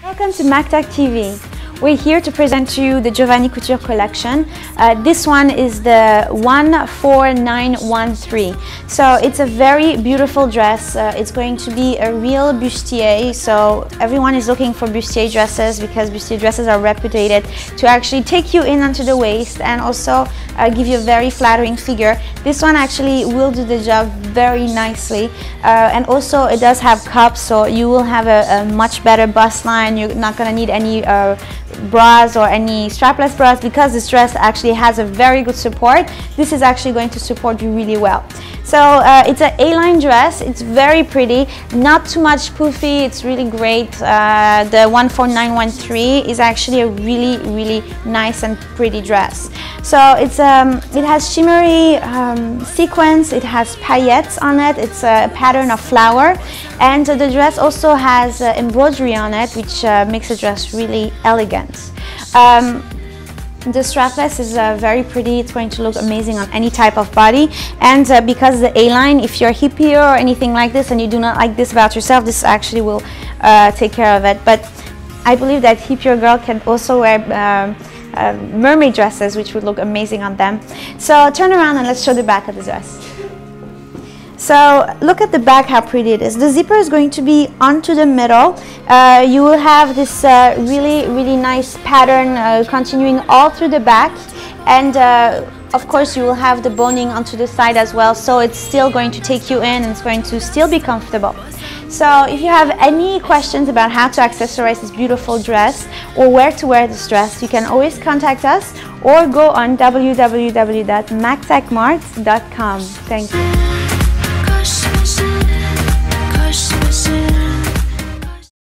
Welcome to MacTech TV. We're here to present to you the Giovanni Couture collection. This one is the 14913. So it's a very beautiful dress. It's going to be a real bustier. So everyone is looking for bustier dresses because bustier dresses are reputed to actually take you in onto the waist and also give you a very flattering figure. This one actually will do the job very nicely. And also it does have cups, so you will have a much better bust line. You're not going to need any bras or any strapless bras because this dress actually has a very good support. This is actually going to support you really well. So it's an A-line dress. It's very pretty, not too much poofy. It's really great. The 14913 is actually a really nice and pretty dress. So it's it has shimmery sequins. It has paillettes on it. It's a pattern of flower, and the dress also has embroidery on it, which makes the dress really elegant. The strapless is very pretty. It's going to look amazing on any type of body, and because the A-line, if you're hippier or anything like this and you do not like this about yourself, this actually will take care of it. But I believe that hippier girl can also wear mermaid dresses, which would look amazing on them. So turn around and let's show the back of the dress. So look at the back, how pretty it is. The zipper is going to be onto the middle. You will have this really nice pattern continuing all through the back, and of course you will have the boning onto the side as well, so it's still going to take you in and it's going to still be comfortable. So if you have any questions about how to accessorize this beautiful dress or where to wear this dress, you can always contact us or go on www.mactechmart.com. Thank you.